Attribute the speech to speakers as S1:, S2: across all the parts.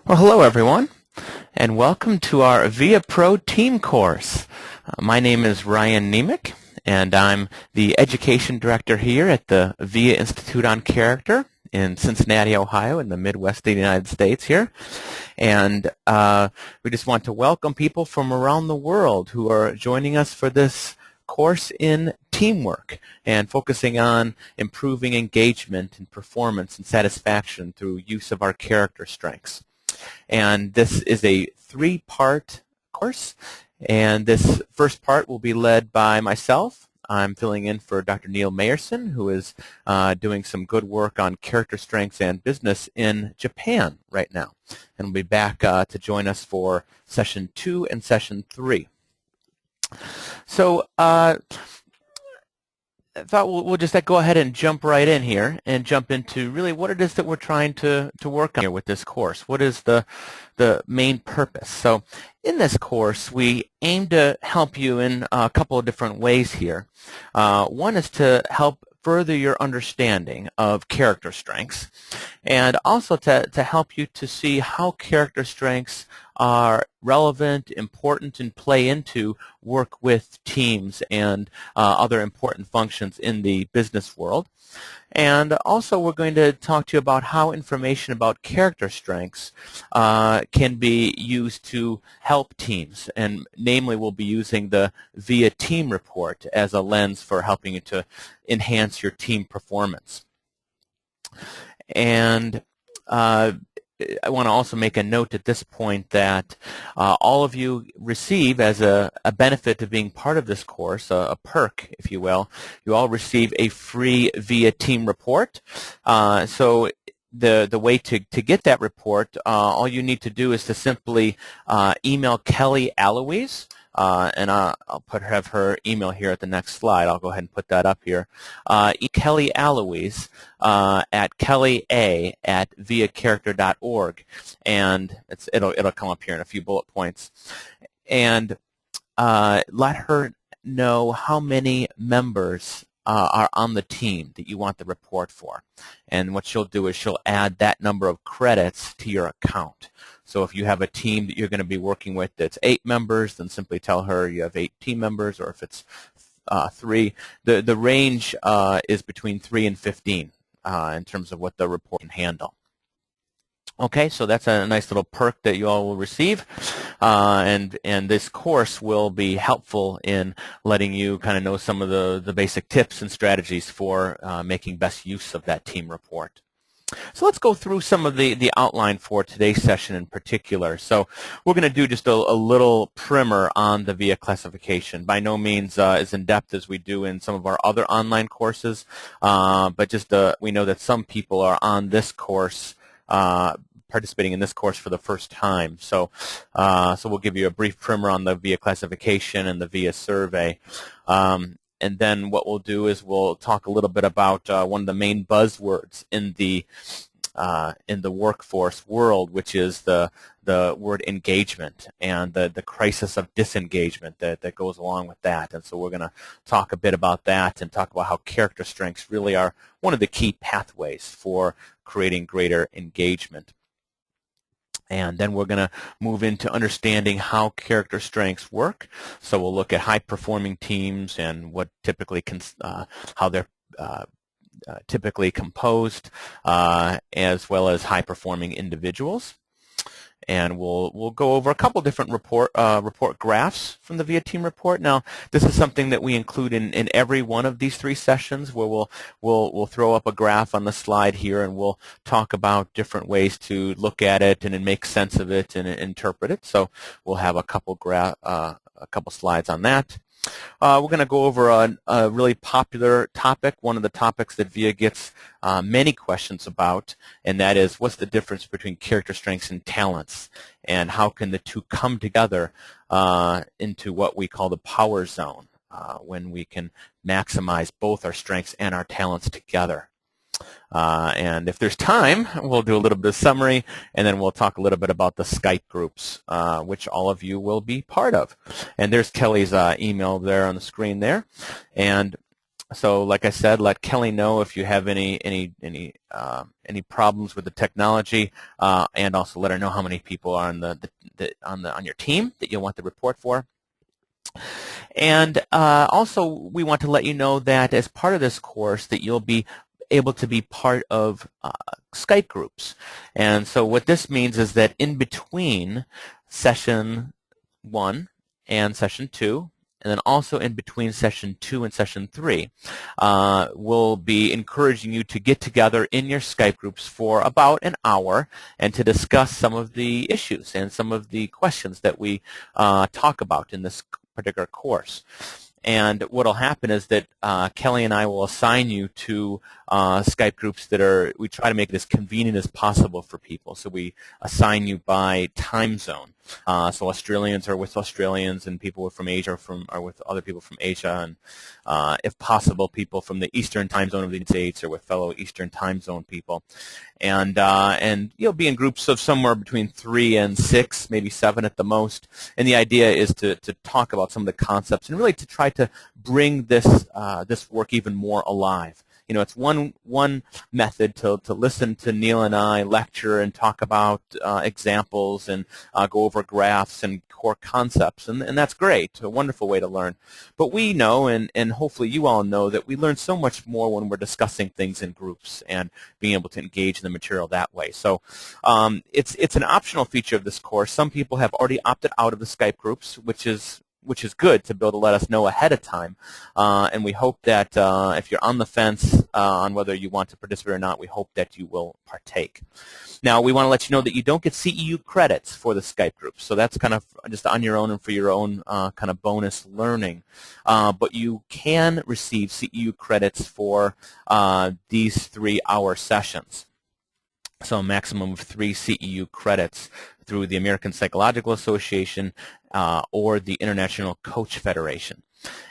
S1: Well, hello everyone, and welcome to our VIA Pro Team course. My name is Ryan Nemec, and I'm the Education Director here at the VIA Institute on Character in Cincinnati, Ohio, in the Midwest of the United States here. And we just want to welcome people from around the world who are joining us for this course in teamwork and focusing on improving engagement and performance and satisfaction through use of our character strengths. And this is a three-part course, and this first part will be led by myself. I'm filling in for Dr. Neil Mayerson, who is doing some good work on character strengths and business in Japan right now, and will be back to join us for session 2 and session 3. So I thought we'll just go ahead and jump right in here and jump into really what it is that we're trying to work on here with this course. What is the main purpose? So in this course, we aim to help you in a couple of different ways here. One is to help further your understanding of character strengths, and also to help you to see how character strengths are relevant, important, and play into work with teams and other important functions in the business world. And also we're going to talk to you about how information about character strengths can be used to help teams, and namely we'll be using the VIA Team Report as a lens for helping you to enhance your team performance. And I want to also make a note at this point that all of you receive, as a benefit of being part of this course, a perk, if you will, you all receive a free VIA Team Report. So the way to get that report, all you need to do is to simply email Kelly Aloise, and I'll have her email here at the next slide. I'll go ahead and put that up here. Kelly Aloise at kelly@viacharacter.org, and it'll come up here in a few bullet points. And let her know how many members are on the team that you want the report for. And what she'll do is she'll add that number of credits to your account. So if you have a team that you're going to be working with that's 8 members, then simply tell her you have 8 team members, or if it's 3. The range is between 3 and 15 in terms of what the report can handle. Okay, so that's a nice little perk that you all will receive, and this course will be helpful in letting you kind of know some of the basic tips and strategies for making best use of that team report. So let's go through some of the outline for today's session in particular. So we're going to do just a little primer on the VIA classification. By no means as in-depth as we do in some of our other online courses, but just we know that some people are on this course, participating in this course for the first time. So we'll give you a brief primer on the VIA classification and the VIA survey. And then what we'll do is we'll talk a little bit about one of the main buzzwords in the workforce world, which is the word engagement and the crisis of disengagement that goes along with that. And so we're going to talk a bit about that and talk about how character strengths really are one of the key pathways for creating greater engagement. And then we're going to move into understanding how character strengths work. So we'll look at high-performing teams and what typically how they're typically composed, as well as high-performing individuals. And we'll go over a couple different report graphs from the VIA Team Report. Now, this is something that we include in every one of these 3 sessions, where we'll throw up a graph on the slide here, and we'll talk about different ways to look at it and make sense of it and interpret it. So we'll have a couple slides on that. We're going to go over a really popular topic, one of the topics that VIA gets many questions about, and that is what's the difference between character strengths and talents, and how can the two come together into what we call the power zone, when we can maximize both our strengths and our talents together. And if there's time, we'll do a little bit of summary, and then we'll talk a little bit about the Skype groups, which all of you will be part of. And there's Kelly's email there on the screen there. And So, like I said, let Kelly know if you have any problems with the technology, and also let her know how many people are on your team that you'll want the report for. And also, we want to let you know that as part of this course, that you'll be able to be part of Skype groups. And so, what this means is that in between session 1 and session 2, and then also in between session 2 and session 3, we'll be encouraging you to get together in your Skype groups for about an hour and to discuss some of the issues and some of the questions that we talk about in this particular course. And what will happen is that Kelly and I will assign you to Skype groups that we try to make it as convenient as possible for people. So we assign you by time zone. So Australians are with Australians, and people from Asia are with other people from Asia, and if possible, people from the Eastern time zone of the United States are with fellow Eastern time zone people. And you'll be in groups of somewhere between 3 and 6, maybe 7 at the most. And the idea is to talk about some of the concepts and really to try to bring this work even more alive. You know, it's one method to listen to Neil and I lecture and talk about examples and go over graphs and core concepts, and that's great, a wonderful way to learn. But we know, and hopefully you all know, that we learn so much more when we're discussing things in groups and being able to engage in the material that way. So it's an optional feature of this course. Some people have already opted out of the Skype groups, which is good to be able to let us know ahead of time. And we hope that if you're on the fence on whether you want to participate or not, we hope that you will partake. Now, we want to let you know that you don't get CEU credits for the Skype group, so that's kind of just on your own and for your own kind of bonus learning. But you can receive CEU credits for these 3-hour sessions. So a maximum of 3 CEU credits through the American Psychological Association or the International Coach Federation.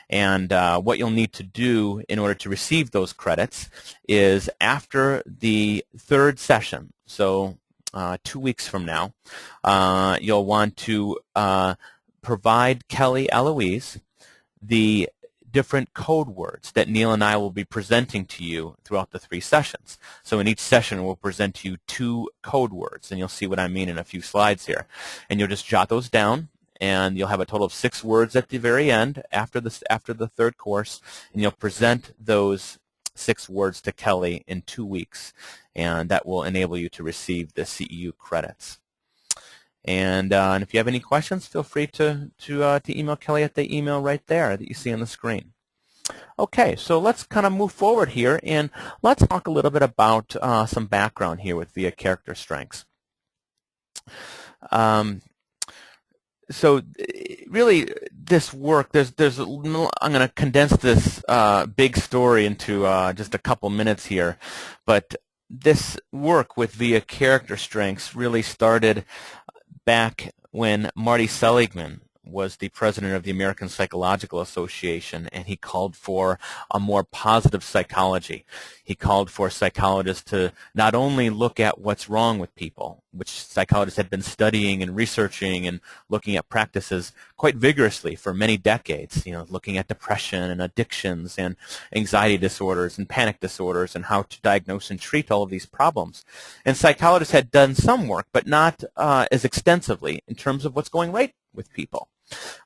S1: And what you'll need to do in order to receive those credits is after the 3rd session, so 2 weeks from now, you'll want to provide Kelly Eloise the different code words that Neil and I will be presenting to you throughout the 3 sessions. So in each session, we'll present to you 2 code words, and you'll see what I mean in a few slides here. And you'll just jot those down, and you'll have a total of 6 words at the very end after the 3rd course, and you'll present those 6 words to Kelly in 2 weeks, and that will enable you to receive the CEU credits. And if you have any questions, feel free to email Kelly at the email right there that you see on the screen. Okay, so let's kind of move forward here, and let's talk a little bit about some background here with VIA Character Strengths. So really, this work, I'm going to condense this big story into just a couple minutes here, but this work with VIA Character Strengths really started back when Marty Seligman was the president of the American Psychological Association, and he called for a more positive psychology. He called for psychologists to not only look at what's wrong with people, which psychologists had been studying and researching and looking at practices quite vigorously for many decades, looking at depression and addictions and anxiety disorders and panic disorders and how to diagnose and treat all of these problems. And psychologists had done some work, but not as extensively in terms of what's going right with people.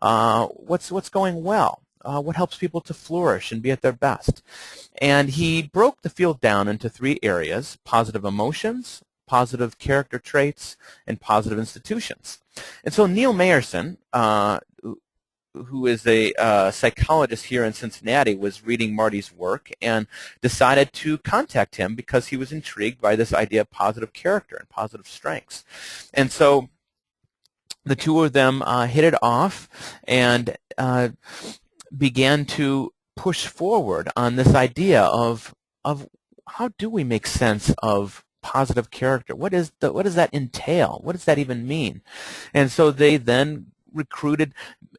S1: What's going well? What helps people to flourish and be at their best? And he broke the field down into 3 areas: positive emotions, positive character traits, and positive institutions. And so Neil Mayerson, who is a psychologist here in Cincinnati, was reading Marty's work and decided to contact him because he was intrigued by this idea of positive character and positive strengths. And so the 2 of them hit it off and began to push forward on this idea of how do we make sense of positive character? What does that entail? What does that even mean? And so they then recruited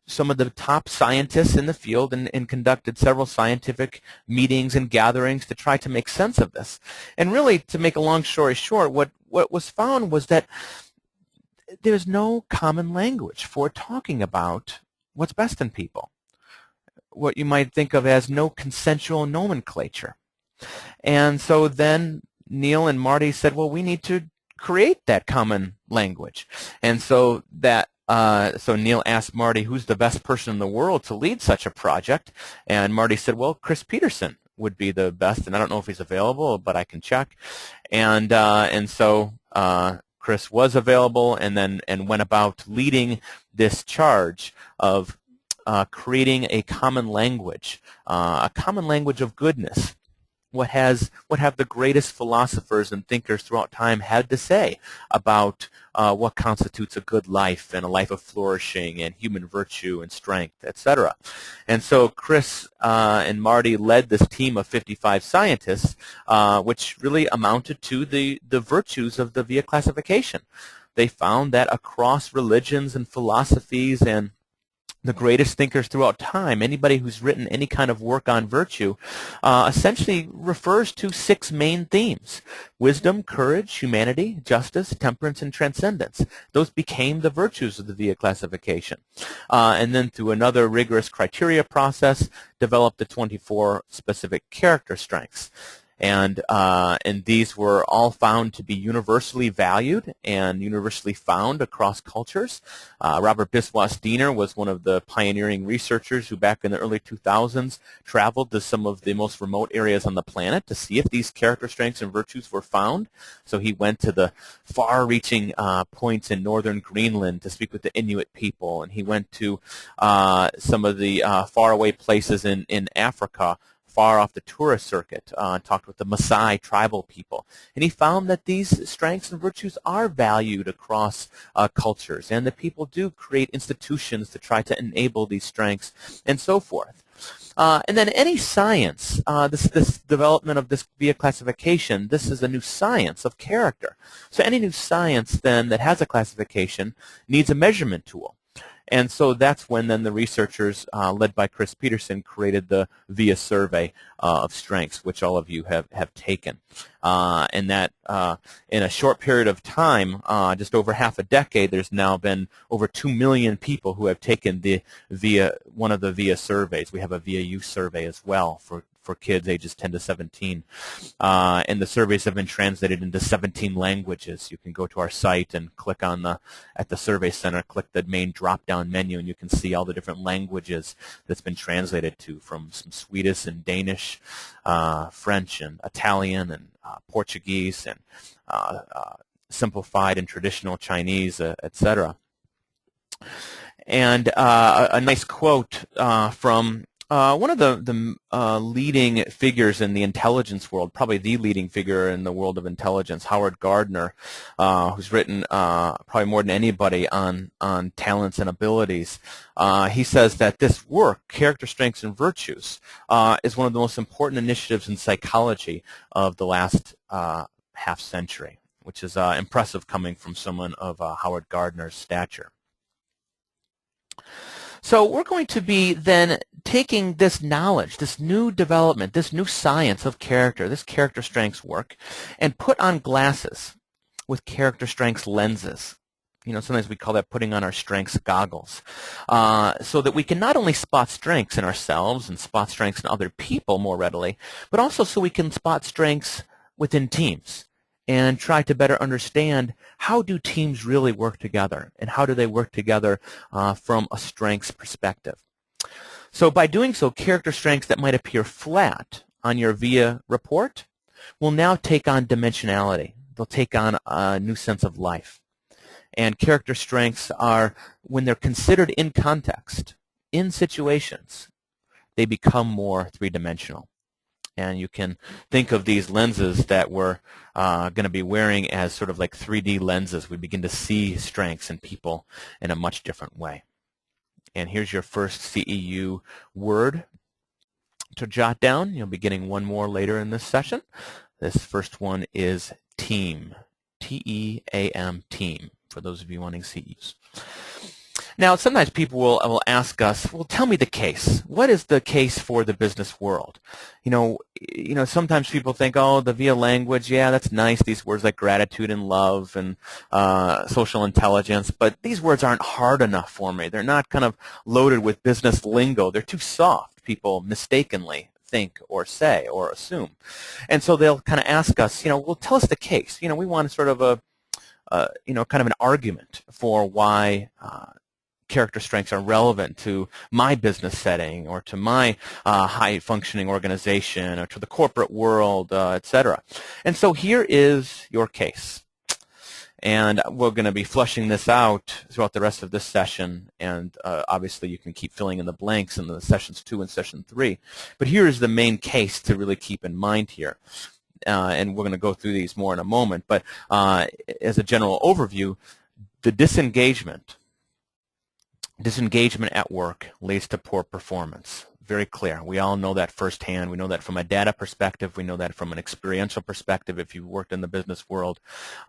S1: some of the top scientists in the field and conducted several scientific meetings and gatherings to try to make sense of this. And really, to make a long story short, what was found was that there's no common language for talking about what's best in people. what you might think of as no consensual nomenclature. And so then Neil and Marty said, well, we need to create that common language. And so so Neil asked Marty, who's the best person in the world to lead such a project? And Marty said, well, Chris Peterson would be the best, and I don't know if he's available, but I can check. And so Chris was available, and went about leading this charge of creating a common language of goodness. What have the greatest philosophers and thinkers throughout time had to say about what constitutes a good life and a life of flourishing and human virtue and strength, etc. And so Chris and Marty led this team of 55 scientists, which really amounted to the virtues of the VIA classification. They found that across religions and philosophies and the greatest thinkers throughout time, anybody who's written any kind of work on virtue, essentially refers to 6 main themes: wisdom, courage, humanity, justice, temperance, and transcendence. Those became the virtues of the VIA classification. And then through another rigorous criteria process, developed the 24 specific character strengths. And these were all found to be universally valued and universally found across cultures. Robert Biswas-Diener was one of the pioneering researchers who back in the early 2000s traveled to some of the most remote areas on the planet to see if these character strengths and virtues were found. So he went to the far-reaching points in northern Greenland to speak with the Inuit people, and he went to some of the faraway places in Africa, far off the tourist circuit, talked with the Maasai tribal people. And he found that these strengths and virtues are valued across cultures, and that people do create institutions to try to enable these strengths and so forth. And then any science, this development of this VIA classification, this is a new science of character. So any new science then that has a classification needs a measurement tool. And so that's when then the researchers, led by Chris Peterson, created the VIA survey of strengths, which all of you have taken. And that in a short period of time, just over half a decade, there's now been over 2 million people who have taken one of the VIA surveys. We have a VIA youth survey as well for kids ages 10 to 17. And the surveys have been translated into 17 languages. You can go to our site and click on at the Survey Center, click the main drop-down menu, and you can see all the different languages that's been translated to, from some Swedish and Danish, French and Italian and Portuguese and simplified and traditional Chinese, etc. And a nice quote from one of the leading figures in the intelligence world, probably the leading figure in the world of intelligence, Howard Gardner, who's written probably more than anybody on talents and abilities. He says that this work, Character Strengths and Virtues, is one of the most important initiatives in psychology of the last half century, which is impressive coming from someone of Howard Gardner's stature. So we're going to be then taking this knowledge, this new development, this new science of character, this character strengths work, and put on glasses with character strengths lenses. You know, sometimes we call that putting on our strengths goggles, so that we can not only spot strengths in ourselves and spot strengths in other people more readily, but also so we can spot strengths within teams and try to better understand how do teams really work together, and how do they work together from a strengths perspective. So by doing so, character strengths that might appear flat on your VIA report will now take on dimensionality. They'll take on a new sense of life. And character strengths are, when they're considered in context, in situations, they become more three-dimensional. And you can think of these lenses that we're going to be wearing as sort of like 3D lenses. We begin to see strengths in people in a much different way. And here's your first CEU word to jot down. You'll be getting one more later in this session. This first one is team, T-E-A-M, team, for those of you wanting CEUs. Now, sometimes people will ask us, well, tell me the case. What is the case for the business world? You know, sometimes people think, oh, the VIA language, yeah, that's nice, these words like gratitude and love and social intelligence, but these words aren't hard enough for me. They're not kind of loaded with business lingo. They're too soft. most people mistakenly think or say or assume. And so they'll kind of ask us, well, tell us the case. We want sort of kind of an argument for why character strengths are relevant to my business setting or to my high-functioning organization or to the corporate world, etc. And so here is your case. And we're going to be flushing this out throughout the rest of this session, and obviously you can keep filling in the blanks in the sessions 2 and session 3. But here is the main case to really keep in mind here. And we're going to go through these more in a moment. But as a general overview, the disengagement at work leads to poor performance. Very clear. We all know that firsthand. We know that from a data perspective. We know that from an experiential perspective. If you've worked in the business world,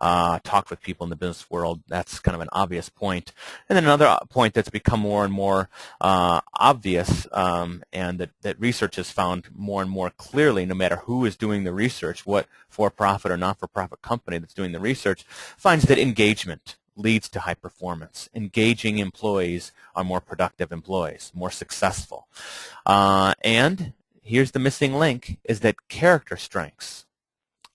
S1: talked with people in the business world, that's kind of an obvious point. And then another point that's become more and more obvious, and that research has found more and more clearly, no matter who is doing the research, what for-profit or not-for-profit company that's doing the research, finds that engagement leads to high performance. Engaging employees are more productive employees, more successful. And here's the missing link, is that character strengths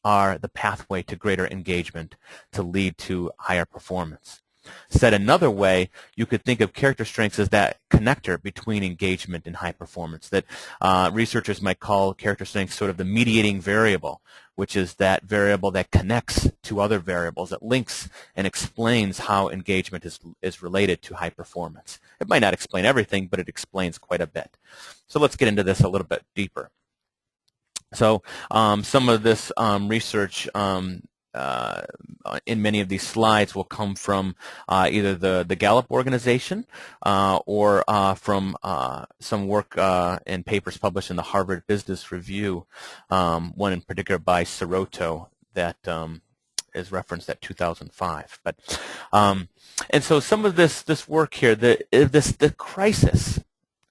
S1: are the pathway to greater engagement to lead to higher performance. Said another way, you could think of character strengths as that connector between engagement and high performance, that researchers might call character strengths sort of the mediating variable, which is that variable that connects to other variables, that links and explains how engagement is related to high performance. It might not explain everything, but it explains quite a bit. So let's get into this a little bit deeper. So some of this research in many of these slides will come from either the Gallup organization or from some work and papers published in the Harvard Business Review, one in particular by Sirotto that is referenced at 2005. But and so some of this work here, the crisis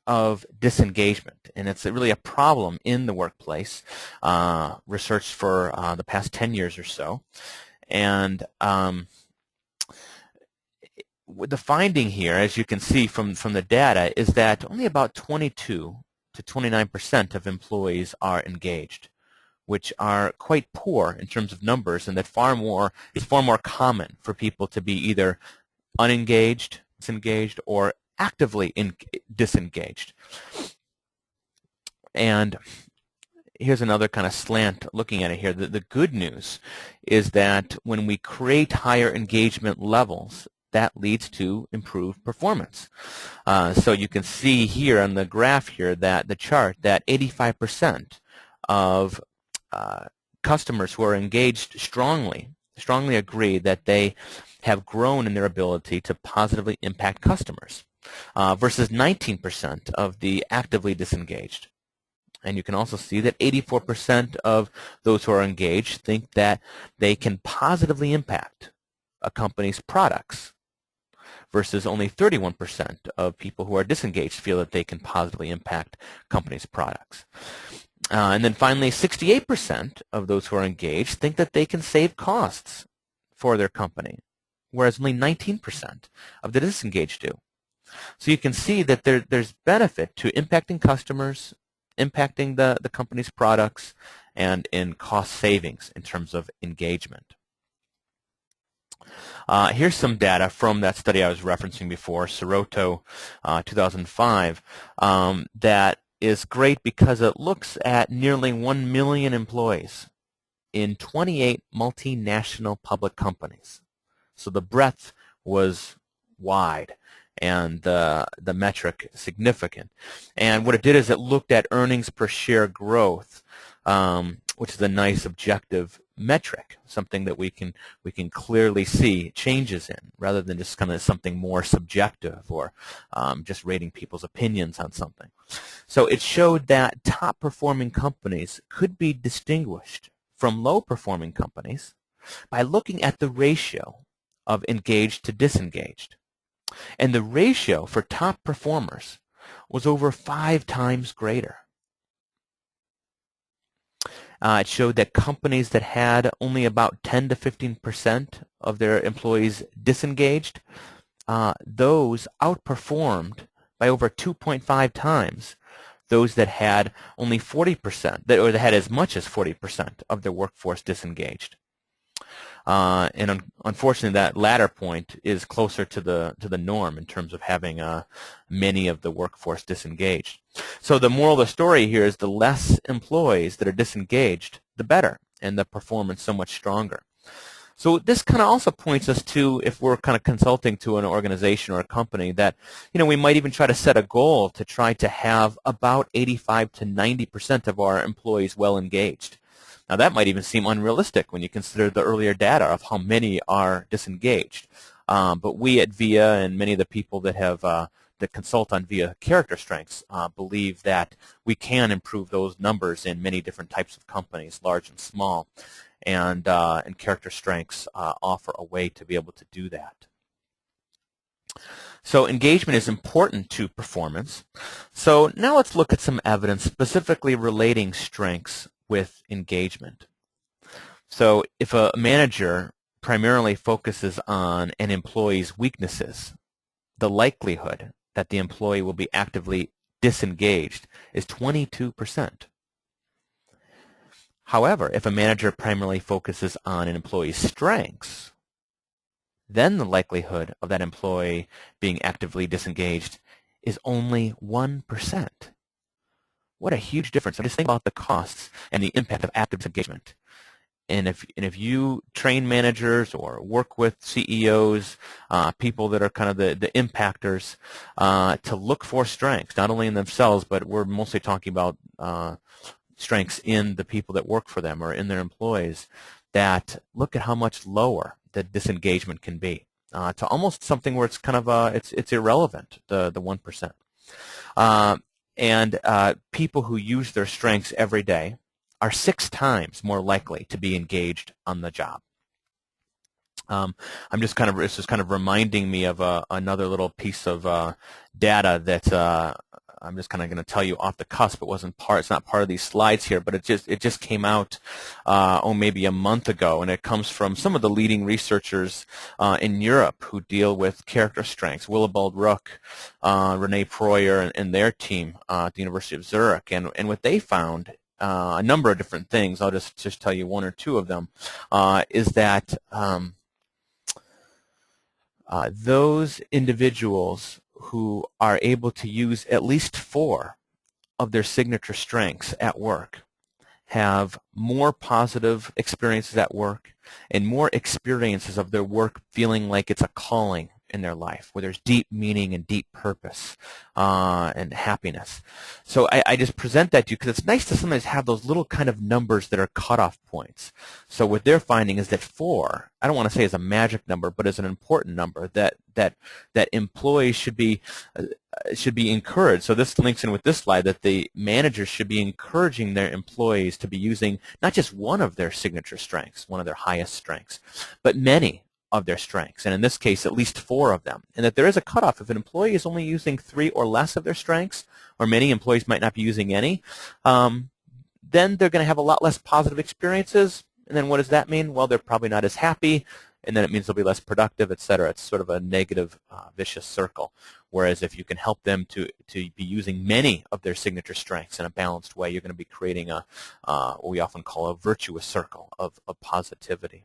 S1: of disengagement, and it's really a problem in the workplace, researched for the past 10 years or so. And the finding here, as you can see from the data, is that only about 22 to 29% of employees are engaged, which are quite poor in terms of numbers, and that it's far more common for people to be either unengaged, disengaged, or actively disengaged. And here's another kind of slant looking at it here. The good news is that when we create higher engagement levels, that leads to improved performance. So you can see here on the graph here, that the chart, that 85% of customers who are engaged strongly agree that they have grown in their ability to positively impact customers. Versus 19% of the actively disengaged. And you can also see that 84% of those who are engaged think that they can positively impact a company's products, versus only 31% of people who are disengaged feel that they can positively impact companies' products. And then finally, 68% of those who are engaged think that they can save costs for their company, whereas only 19% of the disengaged do. So you can see that there's benefit to impacting customers, impacting the company's products, and in cost savings in terms of engagement. Here's some data from that study I was referencing before, Sirotto, 2005, that is great because it looks at nearly 1 million employees in 28 multinational public companies. So the breadth was wide, and the metric significant. And what it did is it looked at earnings per share growth, which is a nice objective metric, something that we can clearly see changes in, rather than just kind of something more subjective or just rating people's opinions on something. So it showed that top performing companies could be distinguished from low performing companies by looking at the ratio of engaged to disengaged. And the ratio for top performers was over 5 times greater. It showed that companies that had only about 10 to 15% of their employees disengaged, those outperformed by over 2.5 times those that had only 40%, or that had as much as 40% of their workforce disengaged. Unfortunately, that latter point is closer to the norm in terms of having many of the workforce disengaged. So the moral of the story here is the less employees that are disengaged, the better, and the performance so much stronger. So this kind of also points us to, if we're kind of consulting to an organization or a company, that we might even try to set a goal to try to have about 85 to 90% of our employees well engaged. Now that might even seem unrealistic when you consider the earlier data of how many are disengaged. But we at VIA and many of the people that have that consult on VIA character strengths believe that we can improve those numbers in many different types of companies, large and small, and character strengths offer a way to be able to do that. So engagement is important to performance. So now let's look at some evidence specifically relating strengths with engagement. So if a manager primarily focuses on an employee's weaknesses, the likelihood that the employee will be actively disengaged is 22%. However, if a manager primarily focuses on an employee's strengths, then the likelihood of that employee being actively disengaged is only 1%. What a huge difference. So just think about the costs and the impact of active disengagement. And if you train managers or work with CEOs, people that are kind of the impactors, to look for strengths, not only in themselves, but we're mostly talking about strengths in the people that work for them or in their employees, that look at how much lower the disengagement can be, to almost something where it's kind of it's irrelevant, the 1%. And people who use their strengths every day are 6 times more likely to be engaged on the job. This is kind of reminding me of another little piece of data that I'm just kind of going to tell you off the cusp. It's not part of these slides here, but it just came out maybe a month ago, and it comes from some of the leading researchers in Europe who deal with character strengths. Willibald Rook, Renee Proyer, and their team at the University of Zurich, and what they found, a number of different things. I'll just tell you one or two of them. Is that those individuals who are able to use at least 4 of their signature strengths at work have more positive experiences at work and more experiences of their work feeling like it's a calling in their life, where there's deep meaning and deep purpose and happiness. So I just present that to you because it's nice to sometimes have those little kind of numbers that are cutoff points. So what they're finding is that 4, I don't want to say is a magic number, but is an important number that employees should be encouraged. So this links in with this slide, that the managers should be encouraging their employees to be using not just one of their signature strengths, one of their highest strengths, but many of their strengths, and in this case at least 4 of them, and that there is a cutoff. If an employee is only using 3 or less of their strengths, or many employees might not be using any, then they're going to have a lot less positive experiences. And then what does that mean? Well, they're probably not as happy, and then it means they'll be less productive, etc. It's sort of a negative vicious circle. Whereas if you can help them to be using many of their signature strengths in a balanced way, you're going to be creating what we often call a virtuous circle of positivity.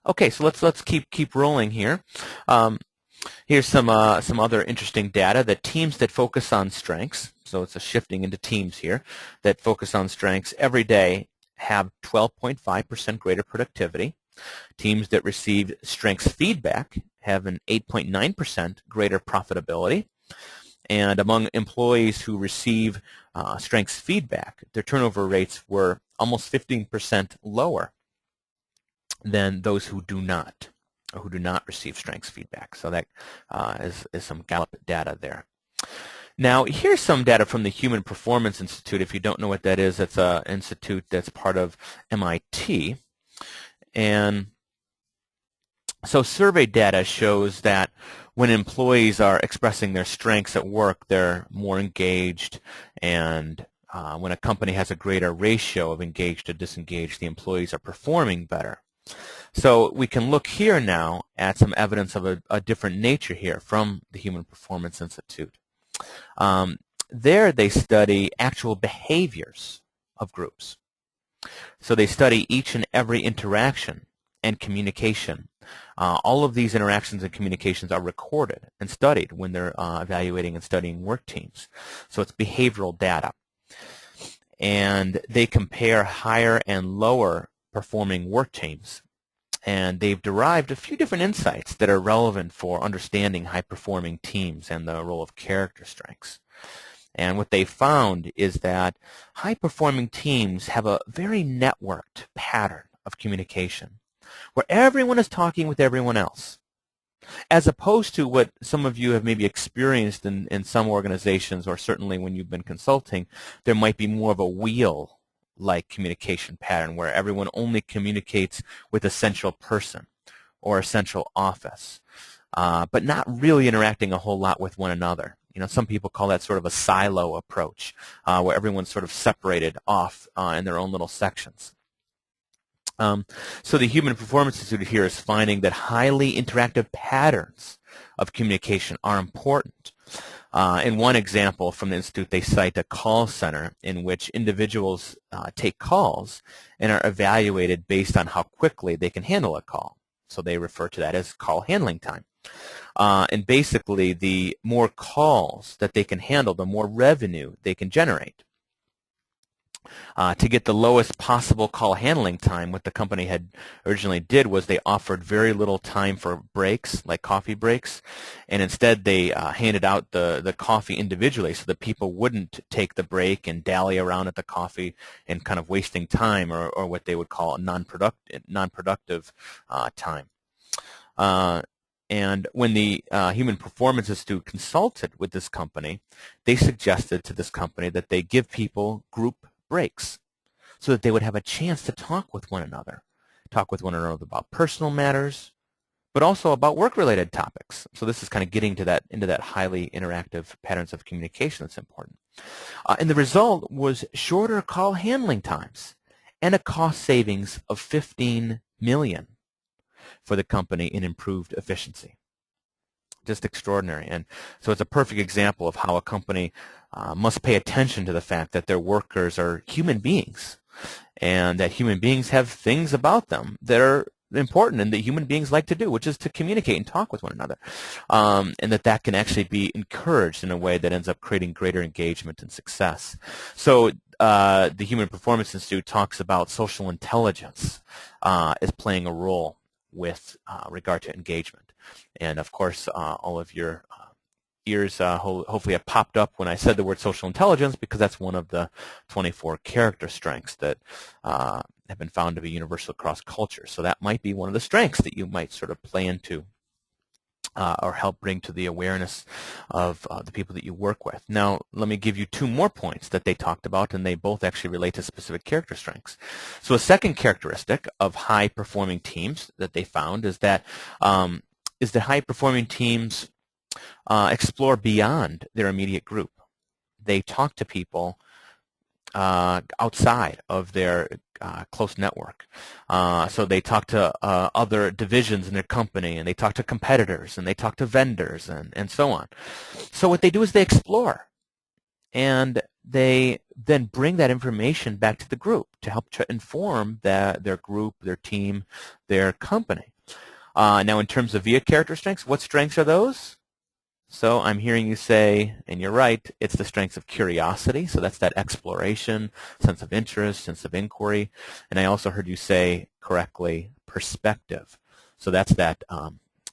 S1: Okay, so let's keep rolling here. Here's some other interesting data that teams that focus on strengths, so it's a shifting into teams here, that focus on strengths every day have 12.5% greater productivity. Teams that receive strengths feedback have an 8.9% greater profitability. And among employees who receive strengths feedback, their turnover rates were almost 15% lower than those who do not, or who do not receive strengths feedback. So that is some Gallup data there. Now, here's some data from the Human Performance Institute. If you don't know what that is, it's an institute that's part of MIT. And so survey data shows that when employees are expressing their strengths at work, they're more engaged, and when a company has a greater ratio of engaged to disengaged, the employees are performing better. So we can look here now at some evidence of a different nature here from the Human Performance Institute. there they study actual behaviors of groups. So they study each and every interaction and communication. All of these interactions and communications are recorded and studied when they're evaluating and studying work teams. So it's behavioral data. And they compare higher and lower performing work teams. And they've derived a few different insights that are relevant for understanding high-performing teams and the role of character strengths. And what they found is that high-performing teams have a very networked pattern of communication where everyone is talking with everyone else, as opposed to what some of you have maybe experienced in some organizations, or certainly when you've been consulting. There might be more of a wheel-like communication pattern where everyone only communicates with a central person or a central office, but not really interacting a whole lot with one another. You know, some people call that sort of a silo approach, where everyone's sort of separated off in their own little sections. So the Human Performance Institute here is finding that highly interactive patterns of communication are important. In one example from the Institute, they cite a call center in which individuals take calls and are evaluated based on how quickly they can handle a call. So they refer to that as call handling time. And basically, the more calls that they can handle, the more revenue they can generate. To get the lowest possible call handling time, what the company had originally did was they offered very little time for breaks, like coffee breaks, and instead they handed out the coffee individually so that people wouldn't take the break and dally around at the coffee and kind of wasting time, or what they would call non-productive time. And when the Human Performance Institute consulted with this company, they suggested to this company that they give people group breaks so that they would have a chance to talk with one another about personal matters, but also about work-related topics. So this is kind of getting to into that highly interactive patterns of communication that's important. And the result was shorter call handling times and a cost savings of $15 million for the company in improved efficiency. Just extraordinary. And so it's a perfect example of how a company must pay attention to the fact that their workers are human beings, and that human beings have things about them that are important and that human beings like to do, which is to communicate and talk with one another, and that can actually be encouraged in a way that ends up creating greater engagement and success. So the Human Performance Institute talks about social intelligence as playing a role with regard to engagement. And of course, all of your ears hopefully have popped up when I said the word social intelligence, because that's one of the 24 character strengths that have been found to be universal across cultures. So that might be one of the strengths that you might sort of play into or help bring to the awareness of the people that you work with. Now, let me give you two more points that they talked about, and they both actually relate to specific character strengths. So a second characteristic of high-performing teams that they found is that high-performing teams explore beyond their immediate group. They talk to people outside of their close network. So they talk to other divisions in their company, and they talk to competitors, and they talk to vendors, and so on. So what they do is they explore, and they then bring that information back to the group to help to inform their group, their team, their company. Now, in terms of VIA character strengths, what strengths are those? So I'm hearing you say, and you're right, it's the strengths of curiosity. So that's that exploration, sense of interest, sense of inquiry. And I also heard you say correctly, perspective. So that's that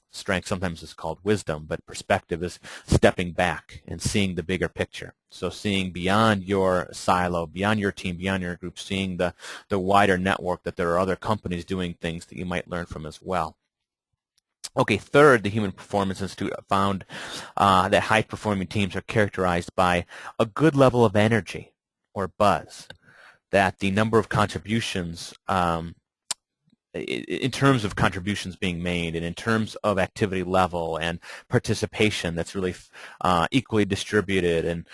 S1: strength. Sometimes it's called wisdom, but perspective is stepping back and seeing the bigger picture. So seeing beyond your silo, beyond your team, beyond your group, seeing the wider network, that there are other companies doing things that you might learn from as well. Okay, third, the Human Performance Institute found that high-performing teams are characterized by a good level of energy or buzz, that the number of contributions, in terms of contributions being made and in terms of activity level and participation, that's really equally distributed. And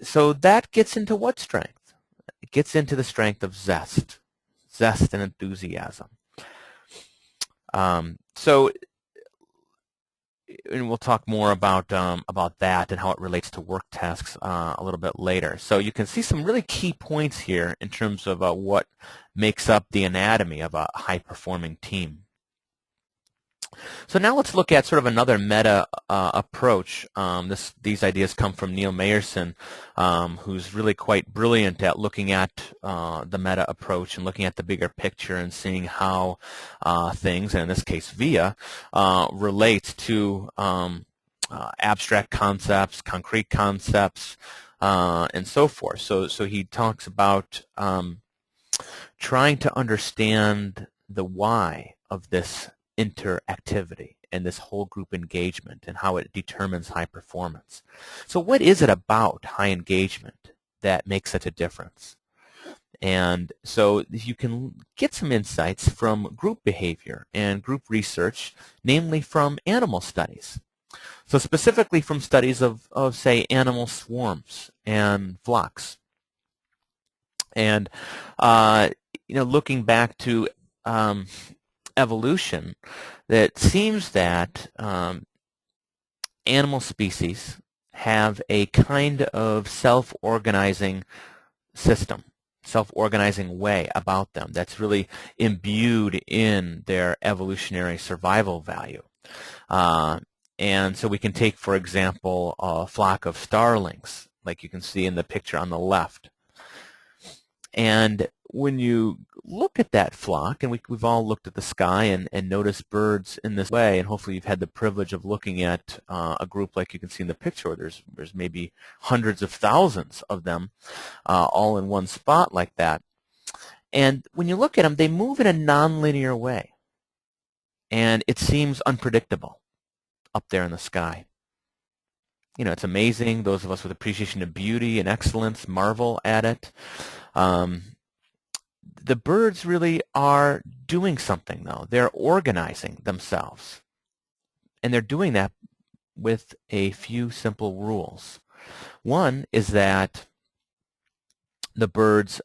S1: so that gets into what strength? It gets into the strength of zest and enthusiasm. So and we'll talk more about that and how it relates to work tasks a little bit later. So you can see some really key points here in terms of what makes up the anatomy of a high-performing team. So now let's look at sort of another meta approach. These ideas come from Neil Mayerson, who's really quite brilliant at looking at the meta approach and looking at the bigger picture and seeing how things, and in this case VIA, relate to abstract concepts, concrete concepts, and so forth. So he talks about trying to understand the why of this interactivity and this whole group engagement and how it determines high performance. So what is it about high engagement that makes such a difference? And so you can get some insights from group behavior and group research, namely from animal studies. So specifically from studies of say, animal swarms and flocks. And looking back to evolution, that seems that animal species have a kind of self-organizing system, self-organizing way about them that's really imbued in their evolutionary survival value. And so we can take, for example, a flock of starlings, like you can see in the picture on the left. And when you look at that flock, and we've all looked at the sky and noticed birds in this way, and hopefully you've had the privilege of looking at a group like you can see in the picture, where there's maybe hundreds of thousands of them all in one spot like that. And when you look at them, they move in a nonlinear way. And it seems unpredictable up there in the sky. It's amazing. Those of us with appreciation of beauty and excellence marvel at it. The birds really are doing something, though. They're organizing themselves. And they're doing that with a few simple rules. One is that the birds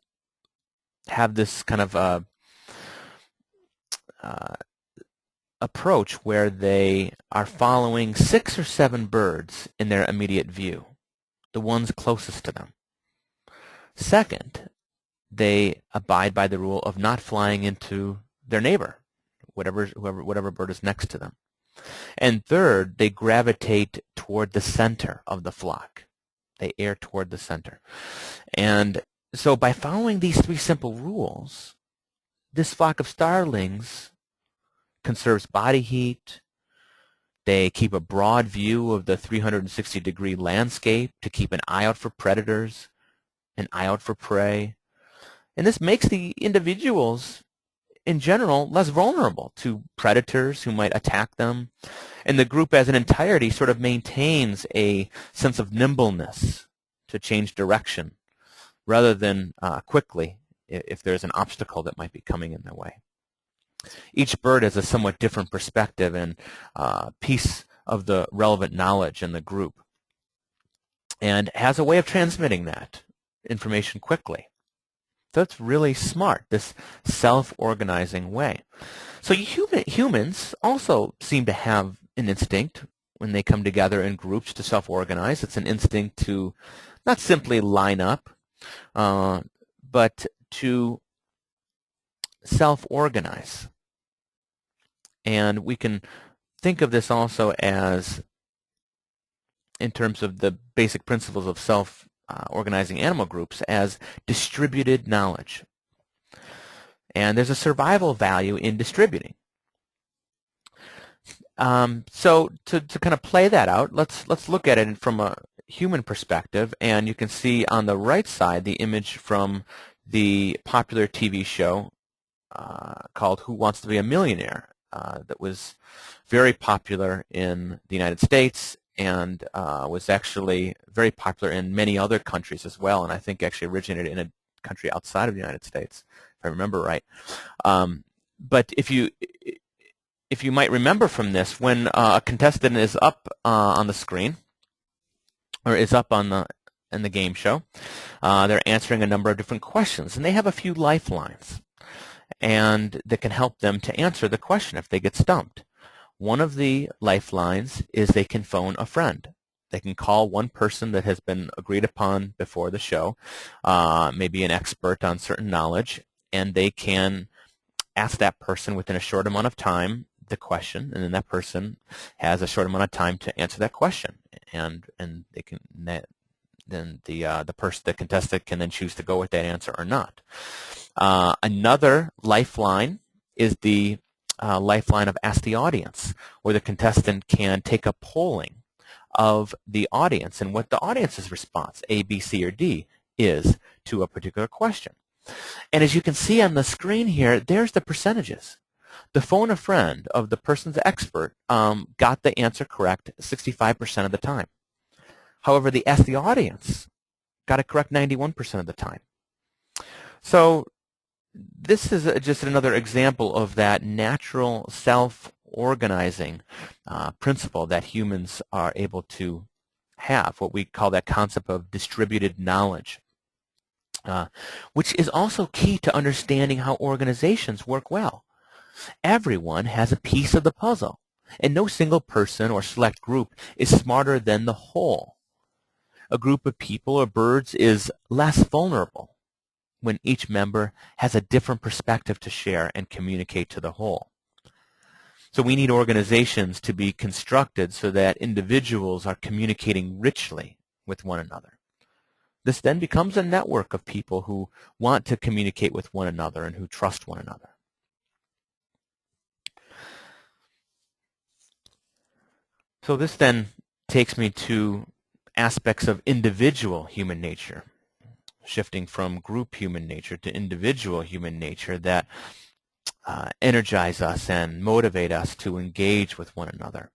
S1: have this kind of approach where they are following 6 or 7 birds in their immediate view, the ones closest to them. Second, they abide by the rule of not flying into their neighbor, whatever bird is next to them. And third, they gravitate toward the center of the flock. They err toward the center. And so by following these 3 simple rules, this flock of starlings conserves body heat. They keep a broad view of the 360-degree landscape to keep an eye out for predators, an eye out for prey. And this makes the individuals, in general, less vulnerable to predators who might attack them. And the group as an entirety sort of maintains a sense of nimbleness to change direction rather than quickly if there's an obstacle that might be coming in their way. Each bird has a somewhat different perspective and piece of the relevant knowledge in the group and has a way of transmitting that information quickly. So it's really smart, this self-organizing way. So humans also seem to have an instinct when they come together in groups to self-organize. It's an instinct to not simply line up, but to self-organize. And we can think of this also as, in terms of the basic principles of self-organizing animal groups, as distributed knowledge. And there's a survival value in distributing. So to kind of play that out, let's look at it from a human perspective. And you can see on the right side the image from the popular TV show called Who Wants to Be a Millionaire that was very popular in the United States and was actually very popular in many other countries as well, and I think actually originated in a country outside of the United States, if I remember right. But if you might remember from this, when a contestant is up on the screen, or is up in the game show, they're answering a number of different questions, and they have a few lifelines and that can help them to answer the question if they get stumped. One of the lifelines is they can phone a friend. They can call one person that has been agreed upon before the show, maybe an expert on certain knowledge, and they can ask that person within a short amount of time the question, and then that person has a short amount of time to answer that question, and they can then the contestant can then choose to go with that answer or not. Another lifeline is the lifeline of Ask the Audience, where the contestant can take a polling of the audience and what the audience's response, A, B, C, or D, is to a particular question. And as you can see on the screen here, there's the percentages. The phone a friend of the person's expert got the answer correct 65% of the time. However, the Ask the Audience got it correct 91% of the time. So this is just another example of that natural self-organizing principle that humans are able to have, what we call that concept of distributed knowledge, which is also key to understanding how organizations work well. Everyone has a piece of the puzzle, and no single person or select group is smarter than the whole. A group of people or birds is less vulnerable when each member has a different perspective to share and communicate to the whole. So we need organizations to be constructed so that individuals are communicating richly with one another. This then becomes a network of people who want to communicate with one another and who trust one another. So this then takes me to aspects of individual human nature, shifting from group human nature to individual human nature that energize us and motivate us to engage with one another.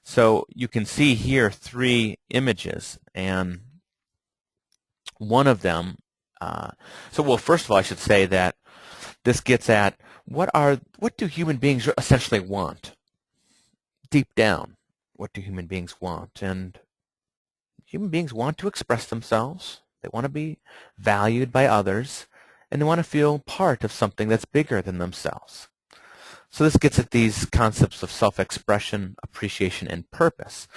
S1: So you can see here 3 images, and one of them, well, first of all, I should say that this gets at what do human beings essentially want? Deep down, what do human beings want? And human beings want to express themselves. They want to be valued by others, and they want to feel part of something that's bigger than themselves. So this gets at these concepts of self-expression, appreciation, and purpose.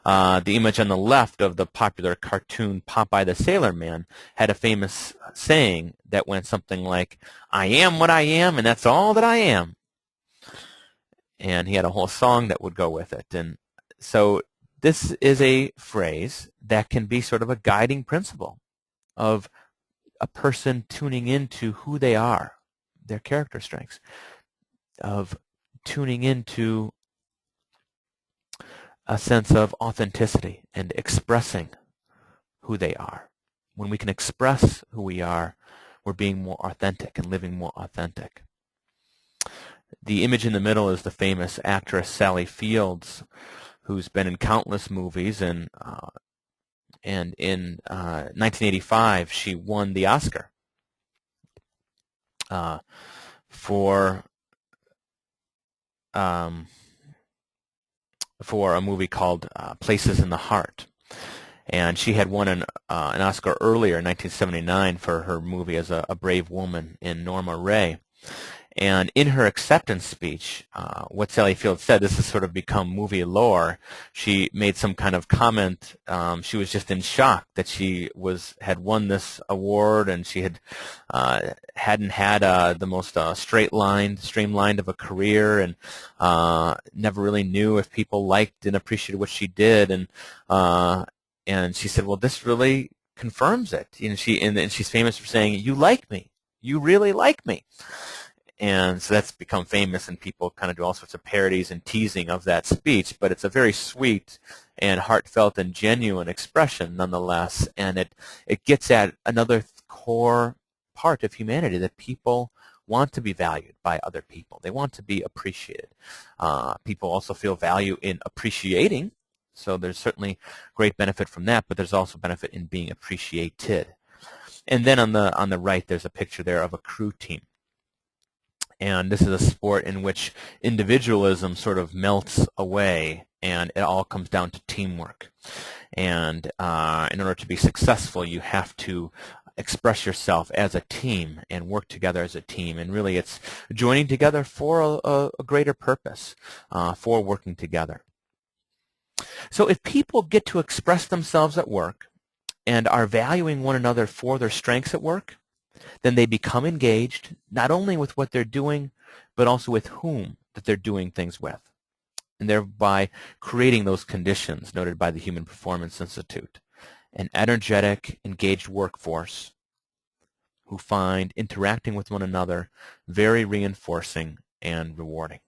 S1: The image on the left of the popular cartoon Popeye the Sailor Man had a famous saying that went something like, "I am what I am, and that's all that I am." And he had a whole song that would go with it. And so this is a phrase that can be sort of a guiding principle of a person tuning into who they are, their character strengths, of tuning into a sense of authenticity and expressing who they are. When we can express who we are, we're being more authentic and living more authentic. The image in the middle is the famous actress Sally Fields, who's been in countless movies, and in 1985 she won the Oscar for a movie called Places in the Heart. And she had won an Oscar earlier in 1979 for her movie as a brave woman in Norma Rae. And in her acceptance speech, what Sally Fields said, this has sort of become movie lore, she made some kind of comment. She was just in shock that she had won this award, and she hadn't had the most streamlined of a career, and never really knew if people liked and appreciated what she did. And she said, well, this really confirms it. And she's famous for saying, "You like me. You really like me." And so that's become famous, and people kind of do all sorts of parodies and teasing of that speech. But it's a very sweet and heartfelt and genuine expression nonetheless. And it gets at another core part of humanity, that people want to be valued by other people. They want to be appreciated. People also feel value in appreciating. So there's certainly great benefit from that, but there's also benefit in being appreciated. And then on the right, there's a picture there of a crew team. And this is a sport in which individualism sort of melts away, and it all comes down to teamwork. And in order to be successful, you have to express yourself as a team and work together as a team. And really it's joining together for a greater purpose, for working together. So if people get to express themselves at work and are valuing one another for their strengths at work, then they become engaged not only with what they're doing, but also with whom that they're doing things with, and thereby creating those conditions noted by the Human Performance Institute. An energetic, engaged workforce who find interacting with one another very reinforcing and rewarding.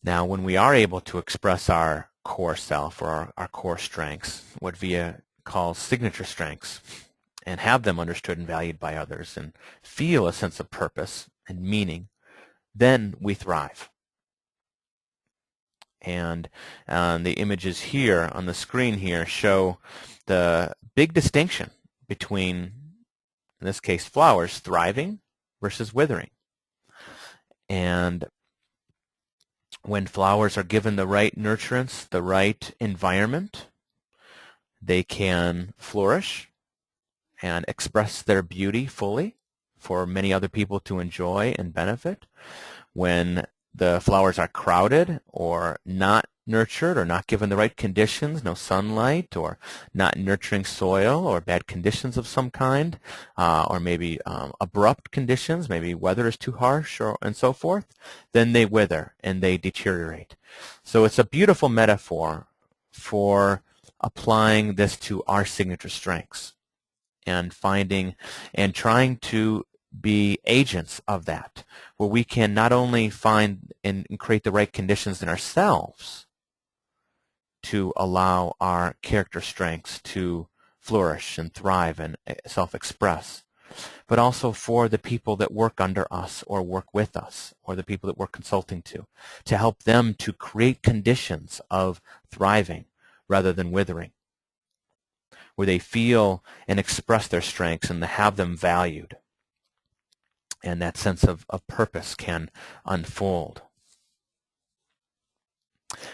S1: Now, when we are able to express our core self or our core strengths, what VIA calls signature strengths, and have them understood and valued by others and feel a sense of purpose and meaning, then we thrive. And the images here on the screen here show the big distinction between, in this case, flowers thriving versus withering. And when flowers are given the right nurturance, the right environment, they can flourish and express their beauty fully for many other people to enjoy and benefit. When the flowers are crowded or not nurtured or not given the right conditions, no sunlight or not nurturing soil or bad conditions of some kind, or maybe abrupt conditions, maybe weather is too harsh and so forth, then they wither and they deteriorate. So it's a beautiful metaphor for applying this to our signature strengths and finding and trying to be agents of that, where we can not only find and create the right conditions in ourselves to allow our character strengths to flourish and thrive and self-express, but also for the people that work under us or work with us or the people that we're consulting to help them to create conditions of thriving rather than withering, where they feel and express their strengths and have them valued. And that sense of purpose can unfold.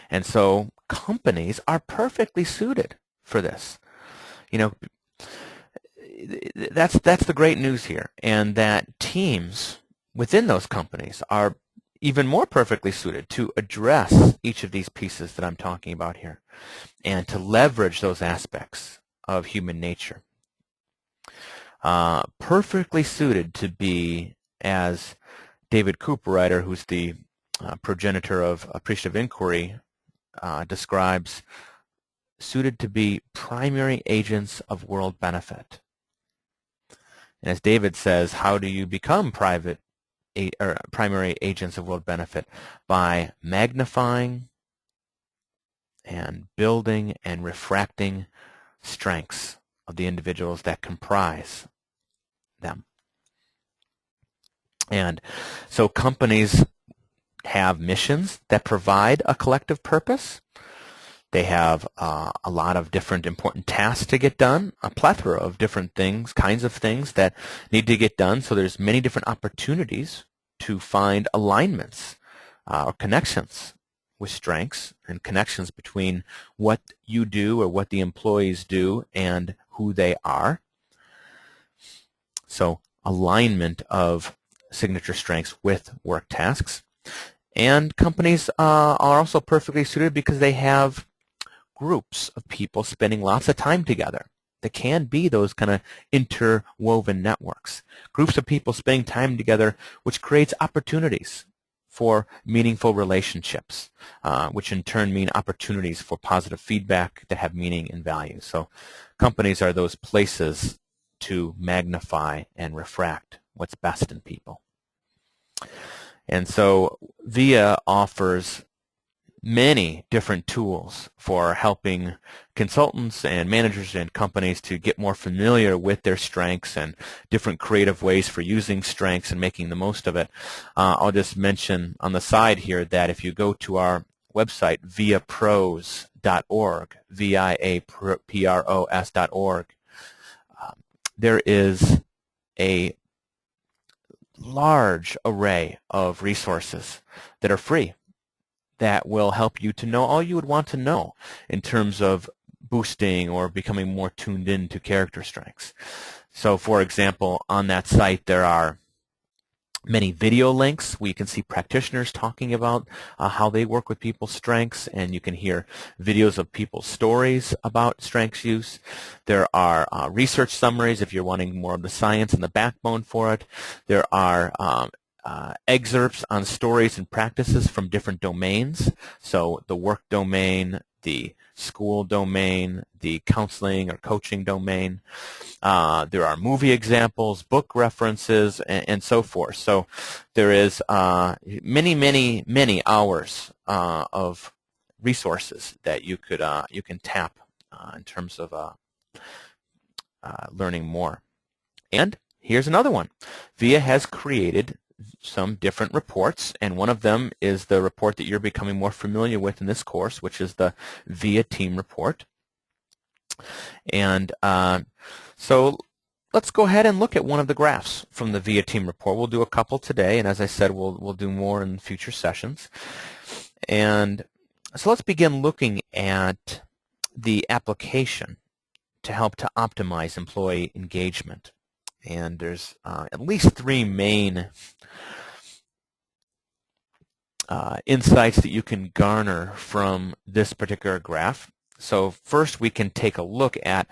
S1: And so companies are perfectly suited for this. You know, that's the great news here, and that teams within those companies are even more perfectly suited to address each of these pieces that I'm talking about here and to leverage those aspects of human nature. Perfectly suited to be, as David Cooperrider, who's the progenitor of appreciative inquiry, describes, suited to be primary agents of world benefit. And as David says, how do you become primary agents of world benefit? By magnifying and building and refracting strengths of the individuals that comprise them. And so companies have missions that provide a collective purpose. They have a lot of different important tasks to get done, a plethora of different things, kinds of things that need to get done. So there's many different opportunities to find alignments or connections with strengths and connections between what you do or what the employees do and who they are. So alignment of signature strengths with work tasks. And companies are also perfectly suited because they have groups of people spending lots of time together. There can be those kind of interwoven networks. Groups of people spending time together, which creates opportunities for meaningful relationships, which in turn mean opportunities for positive feedback that have meaning and value. So companies are those places to magnify and refract what's best in people. And so VIA offers many different tools for helping consultants and managers and companies to get more familiar with their strengths and different creative ways for using strengths and making the most of it. I'll just mention on the side here that if you go to our website, viapros.org, viapros.org, there is a large array of resources that are free that will help you to know all you would want to know in terms of boosting or becoming more tuned in to character strengths. So for example, on that site there are many video links where you can see practitioners talking about how they work with people's strengths, and you can hear videos of people's stories about strengths use. There are research summaries if you're wanting more of the science and the backbone for it. There are excerpts on stories and practices from different domains, so the work domain, the school domain, the counseling or coaching domain. There are movie examples, book references, and so forth. So there is many hours of resources that you can tap in terms of learning more. And here's another one. VIA has created some different reports, and one of them is the report that you're becoming more familiar with in this course, which is the VIA Team Report. And so let's go ahead and look at one of the graphs from the VIA Team Report. We'll do a couple today, and as I said, we'll do more in future sessions. And so let's begin looking at the application to help to optimize employee engagement. And there's at least three main insights that you can garner from this particular graph. So first we can take a look at,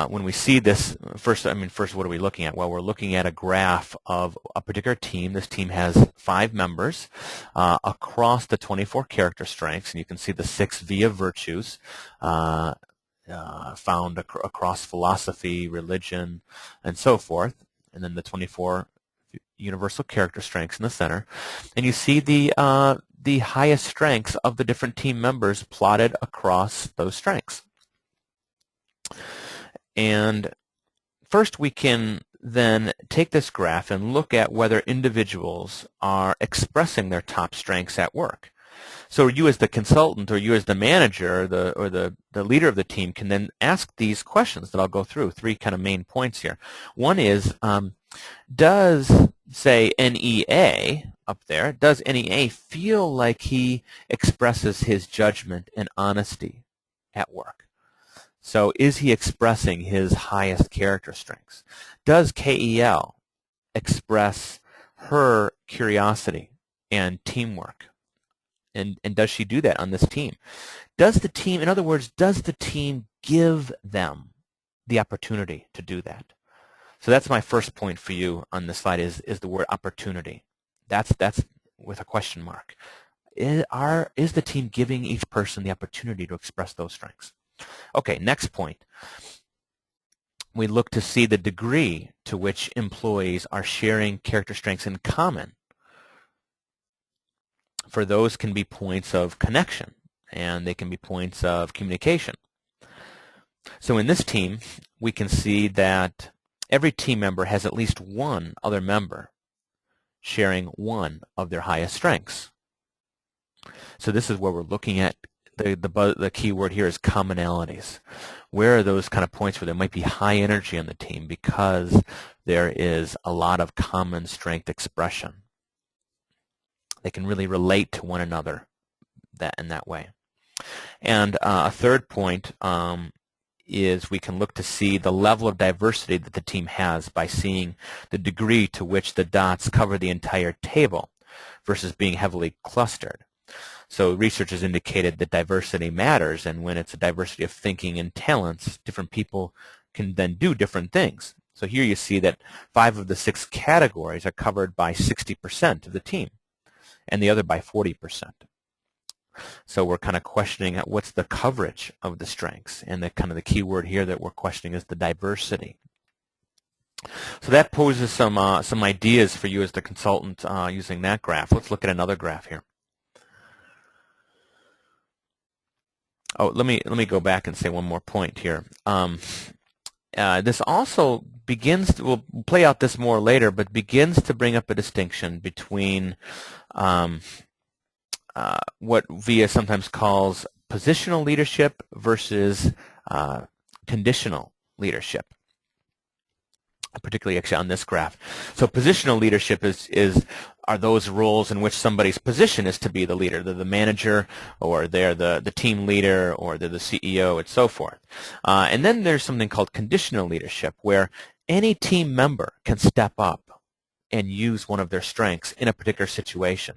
S1: when we see this, first what are we looking at? Well, we're looking at a graph of a particular team. This team has 5 members across the 24 character strengths, and you can see the 6 VIA virtues found across philosophy, religion, and so forth, and then the 24 universal character strengths in the center. And you see the highest strengths of the different team members plotted across those strengths. And first we can then take this graph and look at whether individuals are expressing their top strengths at work. So you as the consultant or you as the manager or the leader of the team can then ask these questions that I'll go through, 3 kind of main points here. One is, does, say, NEA up there, does NEA feel like he expresses his judgment and honesty at work? So is he expressing his highest character strengths? Does KEL express her curiosity and teamwork? And does she do that on this team? Does the team, in other words, does the team give them the opportunity to do that? So that's my first point for you on this slide is the word opportunity. That's with a question mark. Is the team giving each person the opportunity to express those strengths? Okay, next point. We look to see the degree to which employees are sharing character strengths in common. For those can be points of connection, and they can be points of communication. So in this team, we can see that every team member has at least one other member sharing one of their highest strengths. So this is where we're looking at the key word here is commonalities. Where are those kind of points where there might be high energy on the team because there is a lot of common strength expression? They can really relate to one another in that way. And a third point is we can look to see the level of diversity that the team has by seeing the degree to which the dots cover the entire table versus being heavily clustered. So research has indicated that diversity matters, and when it's a diversity of thinking and talents, different people can then do different things. So here you see that 5 of the 6 categories are covered by 60% of the team, and the other by 40%. So we're kind of questioning what's the coverage of the strengths, and the kind of the key word here that we're questioning is the diversity. So that poses some ideas for you as the consultant using that graph. Let's look at another graph here. Oh, let me go back and say one more point here. This also begins to, we'll play out this more later, but begins to bring up a distinction between what VIA sometimes calls positional leadership versus conditional leadership. particularly actually on this graph. So positional leadership are those roles in which somebody's position is to be the leader. They're the manager, or they're the team leader, or they're the CEO, and so forth. And then there's something called conditional leadership, where any team member can step up and use one of their strengths in a particular situation.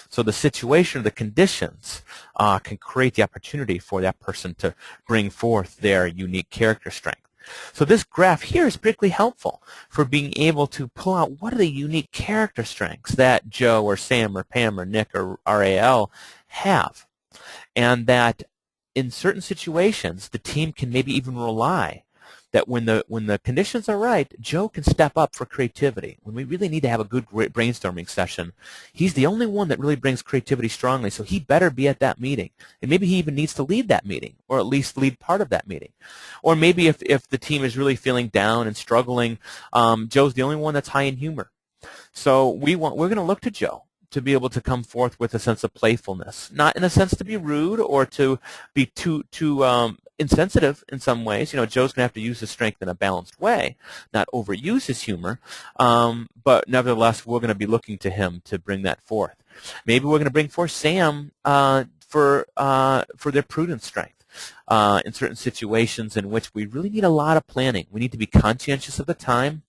S1: So the situation or the conditions can create the opportunity for that person to bring forth their unique character strength. So this graph here is particularly helpful for being able to pull out what are the unique character strengths that Joe or Sam or Pam or Nick or RAL have, and that in certain situations the team can maybe even rely that when the conditions are right, Joe can step up for creativity. When we really need to have a good brainstorming session, he's the only one that really brings creativity strongly, so he better be at that meeting. And maybe he even needs to lead that meeting, or at least lead part of that meeting. Or maybe if the team is really feeling down and struggling, Joe's the only one that's high in humor. So we're going to look to Joe to be able to come forth with a sense of playfulness, not in a sense to be rude or to be too insensitive in some ways. Joe's going to have to use his strength in a balanced way, not overuse his humor, but nevertheless, we're going to be looking to him to bring that forth. Maybe we're going to bring forth Sam for their prudent strength. In certain situations in which we really need a lot of planning. We need to be conscientious of the time,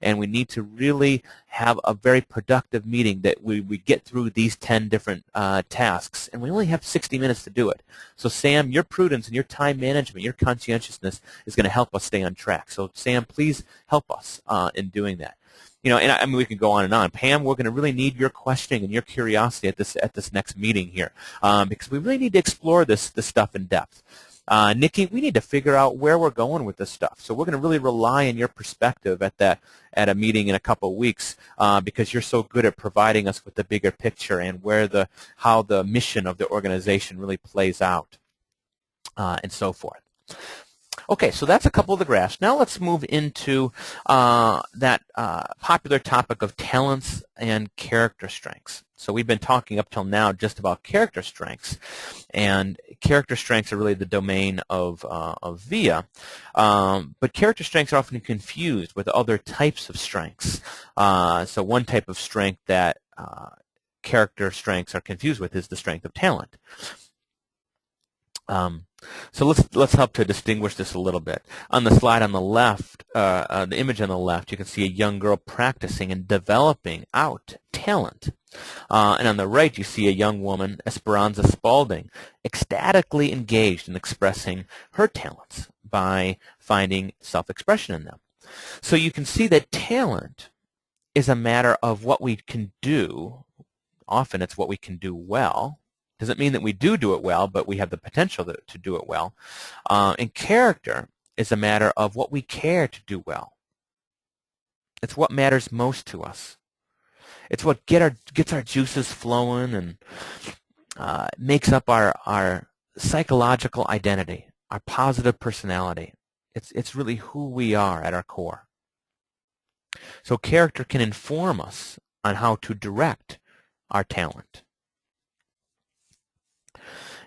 S1: and we need to really have a very productive meeting that we get through these 10 different tasks, and we only have 60 minutes to do it. So Sam, your prudence and your time management, your conscientiousness is going to help us stay on track. So Sam, please help us in doing that. And I mean, we can go on and on. Pam, we're going to really need your questioning and your curiosity at this next meeting here, because we really need to explore this stuff in depth. Nikki, we need to figure out where we're going with this stuff. So we're going to really rely on your perspective at a meeting in a couple of weeks, because you're so good at providing us with the bigger picture and how the mission of the organization really plays out, and so forth. Okay, so that's a couple of the graphs. Now let's move into that popular topic of talents and character strengths. So we've been talking up till now just about character strengths, and character strengths are really the domain of VIA. But character strengths are often confused with other types of strengths. So one type of strength that character strengths are confused with is the strength of talent. So let's help to distinguish this a little bit. On the slide on the left, the image on the left, you can see a young girl practicing and developing out talent. And on the right, you see a young woman, Esperanza Spalding, ecstatically engaged in expressing her talents by finding self-expression in them. So you can see that talent is a matter of what we can do. Often it's what we can do well. Doesn't mean that we do it well, but we have the potential to do it well. And character is a matter of what we care to do well. It's what matters most to us. It's what gets our juices flowing and makes up our psychological identity, our positive personality. It's really who we are at our core. So character can inform us on how to direct our talent.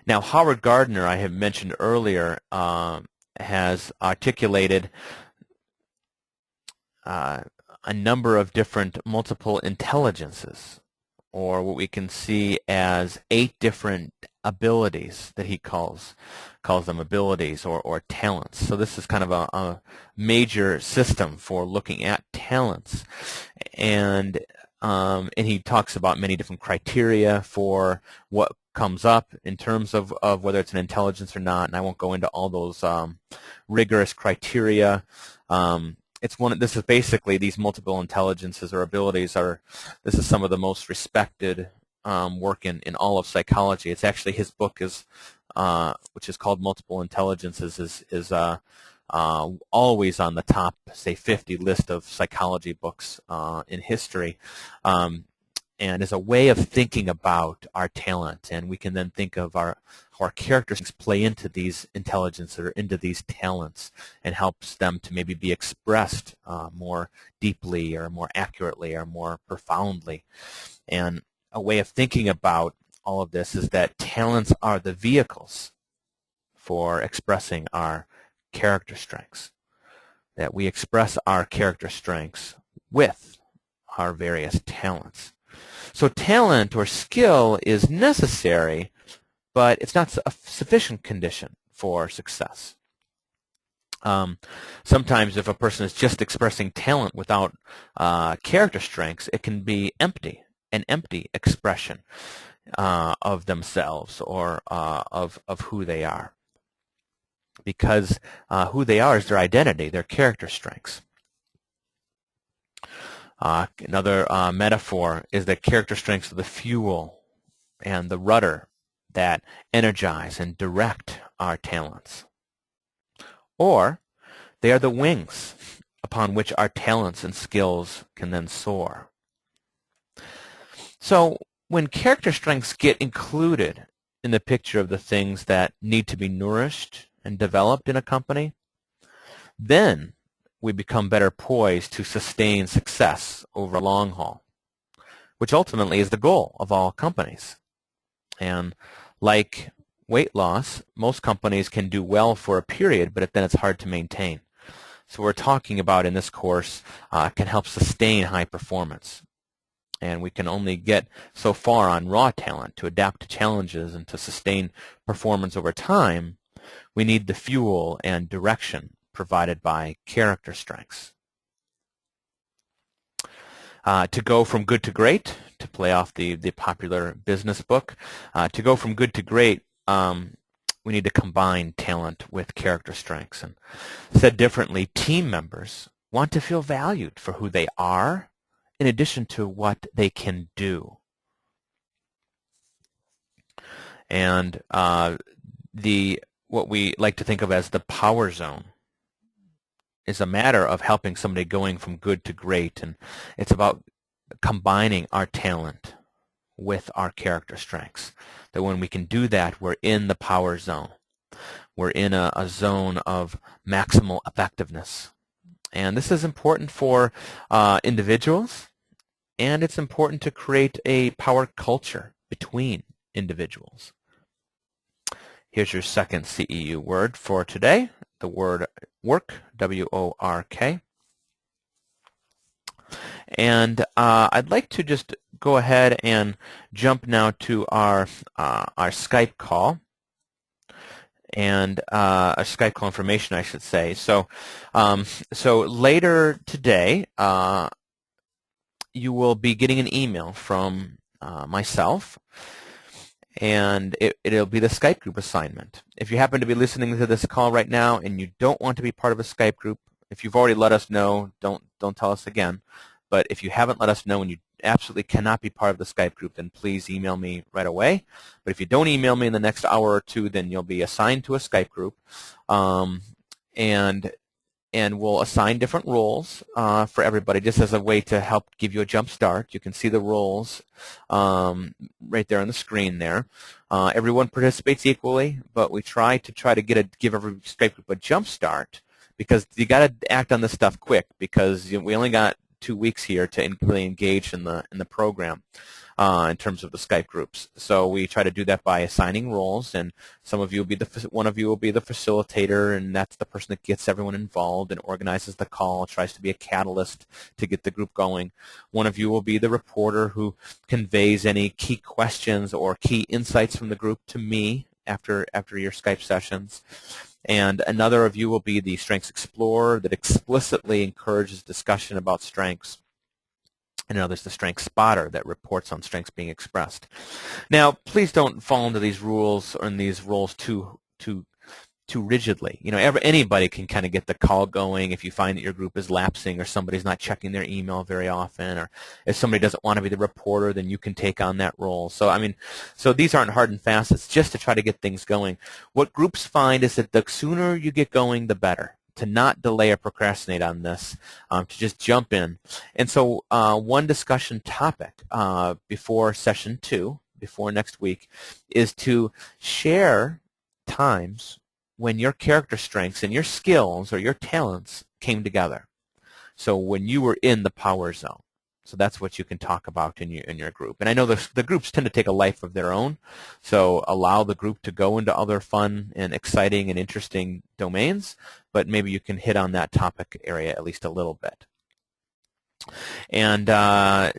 S1: Now, Howard Gardner, I have mentioned earlier, has articulated a number of different multiple intelligences, or what we can see as 8 different abilities that he calls them abilities or talents. So this is kind of a major system for looking at talents, and he talks about many different criteria for what comes up in terms of whether it's an intelligence or not, and I won't go into all those rigorous criteria. This is basically these multiple intelligences or abilities this is some of the most respected work in all of psychology. It's actually his book which is called Multiple Intelligences is always on the top, say, 50 list of psychology books in history. And is a way of thinking about our talent, and we can then think of how our characteristics play into these intelligences or into these talents, and helps them to maybe be expressed more deeply or more accurately or more profoundly. And a way of thinking about all of this is that talents are the vehicles for expressing our character strengths. that we express our character strengths with our various talents. So talent or skill is necessary, but it's not a sufficient condition for success. Sometimes if a person is just expressing talent without character strengths, it can be empty, an empty expression of themselves or of who they are. Because who they are is their identity, their character strengths. Another metaphor is that character strengths are the fuel and the rudder that energize and direct our talents. Or they are the wings upon which our talents and skills can then soar. So when character strengths get included in the picture of the things that need to be nourished and developed in a company, then we become better poised to sustain success over a long haul, which ultimately is the goal of all companies. And like weight loss, most companies can do well for a period, but then it's hard to maintain. So we're talking about in this course can help sustain high performance. And we can only get so far on raw talent to adapt to challenges and to sustain performance over time. We need the fuel and direction provided by character strengths. To go from good to great, to play off the popular business book, to go from good to great, we need to combine talent with character strengths. And said differently, team members want to feel valued for who they are in addition to what they can do. And what we like to think of as the power zone is a matter of helping somebody going from good to great, and it's about combining our talent with our character strengths. That when we can do that, we're in the power zone. We're in a zone of maximal effectiveness. And this is important for individuals, and it's important to create a power culture between individuals. Here's your second CEU word for today, the word work, W-O-R-K. And I'd like to just go ahead and jump now to our Skype call, and a Skype call information, I should say. So, so later today, you will be getting an email from myself, and it'll be the Skype group assignment. If you happen to be listening to this call right now and you don't want to be part of a Skype group, if you've already let us know, don't tell us again. But if you haven't let us know and you absolutely cannot be part of the Skype group, then please email me right away. But if you don't email me in the next hour or two, then you'll be assigned to a Skype group, and we'll assign different roles for everybody, just as a way to help give you a jump start. You can see the roles right there on the screen there. Everyone participates equally, but we try to give every Skype group a jump start, because you got to act on this stuff quick, because we only got 2 weeks here to really engage in the program in terms of the Skype groups. So we try to do that by assigning roles, and one of you will be the facilitator, and that's the person that gets everyone involved and organizes the call, tries to be a catalyst to get the group going. One of you will be the reporter who conveys any key questions or key insights from the group to me after your Skype sessions. And another of you will be the Strengths Explorer that explicitly encourages discussion about strengths. And another is the Strengths Spotter that reports on strengths being expressed. Now, please don't fall into these rules or in these roles too rigidly. You know, anybody can kind of get the call going if you find that your group is lapsing, or somebody's not checking their email very often, or if somebody doesn't want to be the reporter, then you can take on that role. So so these aren't hard and fast. It's just to try to get things going. What groups find is that the sooner you get going, the better. To not delay or procrastinate on this, to just jump in. And so one discussion topic before session 2, before next week, is to share times when your character strengths and your skills or your talents came together. So when you were in the power zone. So that's what you can talk about in your group. And I know the groups tend to take a life of their own, so allow the group to go into other fun and exciting and interesting domains, but maybe you can hit on that topic area at least a little bit. And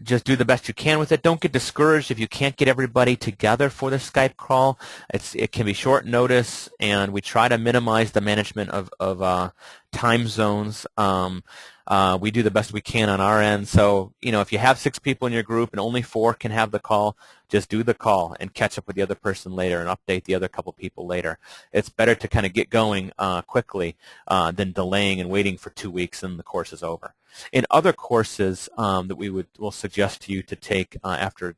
S1: just do the best you can with it. Don't get discouraged if you can't get everybody together for the Skype call. It can be short notice, and we try to minimize the management of time zones. We do the best we can on our end. So, if you have 6 people in your group and only 4 can have the call, just do the call and catch up with the other person later and update the other couple people later. It's better to kind of get going quickly than delaying and waiting for 2 weeks and the course is over. In other courses that we'll suggest to you to take after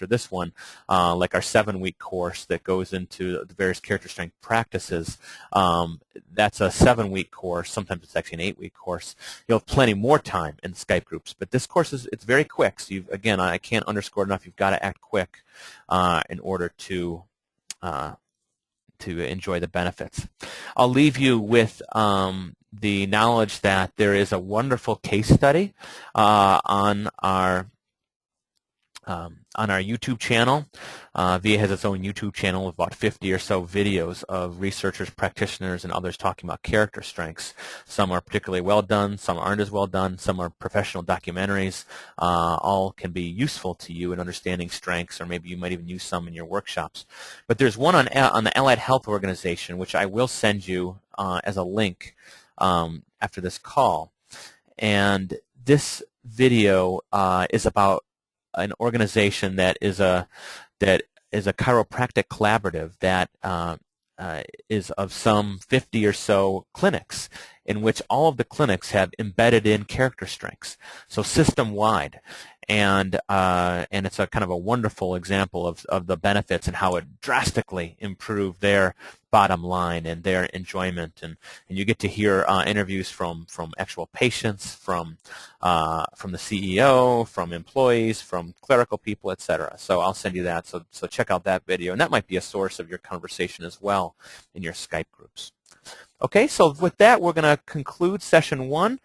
S1: this one, like our 7-week course that goes into the various character strength practices, that's a 7-week course. Sometimes it's actually an 8-week course. You'll have plenty more time in Skype groups, but this course it's very quick. So again, I can't underscore enough. You've got to act quick in order to enjoy the benefits. I'll leave you with the knowledge that there is a wonderful case study on our YouTube channel. VA has its own YouTube channel with about 50 or so videos of researchers, practitioners, and others talking about character strengths. Some are particularly well done, some aren't as well done, some are professional documentaries. All can be useful to you in understanding strengths, or maybe you might even use some in your workshops. But there's one on the Allied Health Organization, which I will send you as a link after this call. And this video is about an organization that is a chiropractic collaborative that is of some 50 or so clinics, in which all of the clinics have embedded in character strengths, so system-wide. And it's a kind of a wonderful example of the benefits and how it drastically improved their bottom line and their enjoyment. And you get to hear interviews from actual patients, from the CEO, from employees, from clerical people, etc. So I'll send you that. So check out that video, and that might be a source of your conversation as well in your Skype groups. Okay, so with that, we're going to conclude session 1.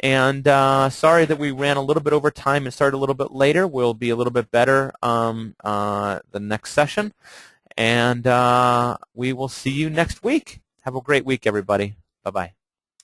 S1: And sorry that we ran a little bit over time and started a little bit later. We'll be a little bit better the next session. And we will see you next week. Have a great week, everybody. Bye-bye.